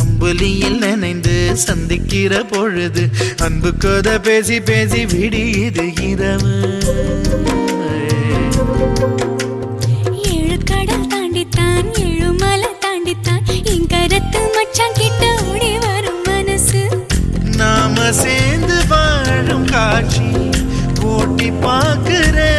அம்புலியில் நினைந்து சந்திக்கிற பொழுது அன்பு கதை பேசி பேசி விடியுது இரவு. ஏழு கடல் தாண்டித்தான் ஏழு மலை தாண்டித்தான் என் கருத்து மச்சான் கிட்ட ஓடி வரும் மனசு. நாம சேர்ந்து வாழும் காட்சி போட்டி பார்க்கிறேன்.